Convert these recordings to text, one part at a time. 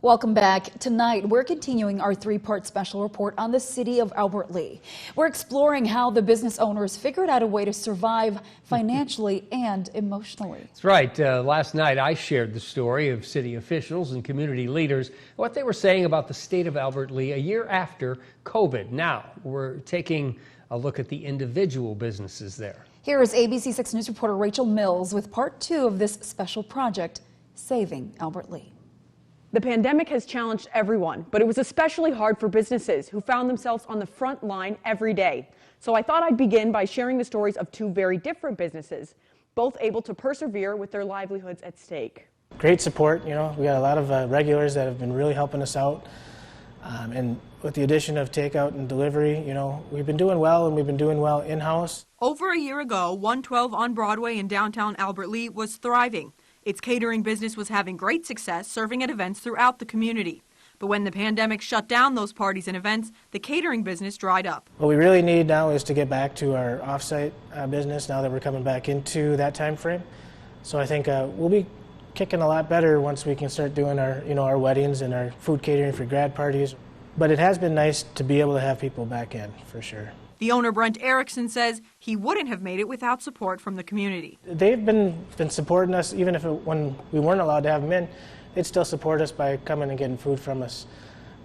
Welcome back. Tonight, we're continuing our three-part special report on the city of Albert Lea. We're exploring how the business owners figured out a way to survive financially and emotionally. That's right. Last night, I shared the story of city officials and community leaders, what they were saying about the state of Albert Lea a year after COVID. Now, we're taking a look at the individual businesses there. Here is ABC 6 News reporter Rachel Mills with part 2 of this special project, Saving Albert Lea. The pandemic has challenged everyone, but it was especially hard for businesses who found themselves on the front line every day. So I thought I'd begin by sharing the stories of two very different businesses, both able to persevere with their livelihoods at stake. Great support, we got a lot of regulars that have been really helping us out. And with the addition of takeout and delivery, we've been doing well, and we've been doing well in-house. Over a year ago, 112 on Broadway in downtown Albert Lea was thriving. Its catering business was having great success serving at events throughout the community. But when the pandemic shut down those parties and events, the catering business dried up. What we really need now is to get back to our off-site business now that we're coming back into that time frame. So I think we'll be kicking a lot better once we can start doing our, our weddings and our food catering for grad parties. But it has been nice to be able to have people back in, for sure. The owner, Brent Erickson, says he wouldn't have made it without support from the community. They've been supporting us, even when we weren't allowed to have them in, they'd still support us by coming and getting food from us.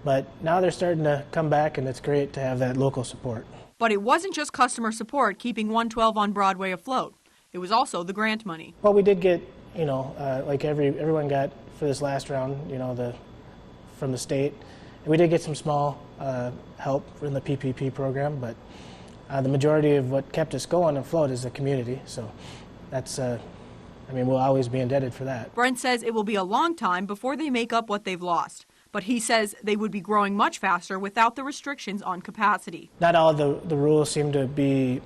But now they're starting to come back, and it's great to have that local support. But it wasn't just customer support keeping 112 on Broadway afloat. It was also the grant money. Well, we did get, like everyone got for this last round, from the state. And we did get some small help from the PPP program, but the majority of what kept us going afloat is the community. So that's, we'll always be indebted for that. Brent says it will be a long time before they make up what they've lost. But he says they would be growing much faster without the restrictions on capacity. Not all of the rules seem to be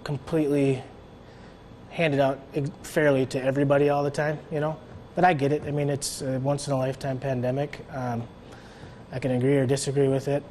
completely handed out fairly to everybody all the time, But I get it. It's a once-in-a-lifetime pandemic. I can agree or disagree with it.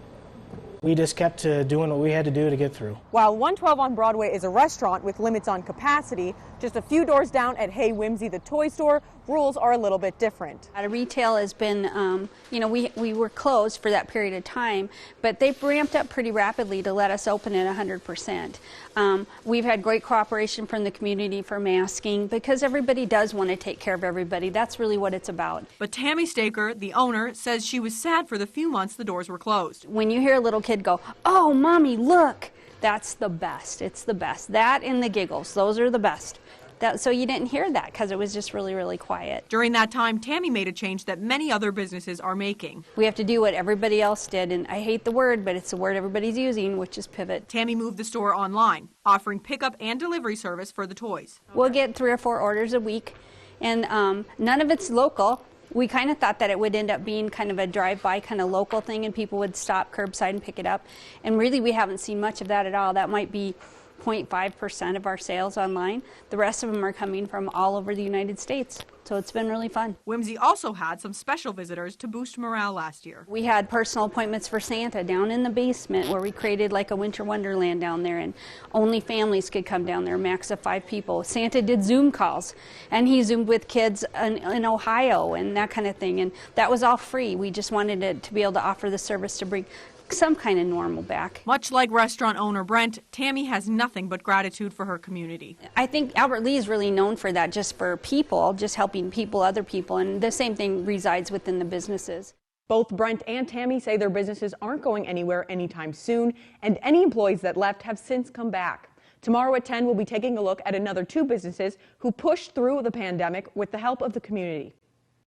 We just kept doing what we had to do to get through. While 112 on Broadway is a restaurant with limits on capacity, just a few doors down at Hey Whimsy, the toy store, rules are a little bit different. Retail has been, we were closed for that period of time, but they've ramped up pretty rapidly to let us open at 100%. We've had great cooperation from the community for masking because everybody does want to take care of everybody. That's really what it's about. But TAMI Staker, the owner, says she was sad for the few months the doors were closed. When you hear a little kid go, "Oh, Mommy, look," that's the best. It's the best. That and the giggles, those are the best. So you didn't hear that because it was just really, really quiet. During that time, TAMI made a change that many other businesses are making. We have to do what everybody else did, and I hate the word, but it's the word everybody's using, which is pivot. TAMI moved the store online, offering pickup and delivery service for the toys. We'll get 3 or 4 orders a week, and none of it's local. We kind of thought that it would end up being kind of a drive-by kind of local thing, and people would stop curbside and pick it up. And really, we haven't seen much of that at all. That might be 0.5% of our sales online. The rest of them are coming from all over the United States. So it's been really fun. Whimsy also had some special visitors to boost morale last year. We had personal appointments for Santa down in the basement where we created like a winter wonderland down there, and only families could come down there, max of 5 people. Santa did Zoom calls, and he Zoomed with kids in Ohio and that kind of thing, and that was all free. We just wanted to be able to offer the service to bring some kind of normal back. Much like restaurant owner Brent, TAMI has nothing but gratitude for her community. I think Albert Lea is really known for that, just for people, just helping people, other people, and the same thing resides within the businesses. Both Brent and TAMI say their businesses aren't going anywhere anytime soon, and any employees that left have since come back. Tomorrow at 10, we'll be taking a look at another 2 businesses who pushed through the pandemic with the help of the community.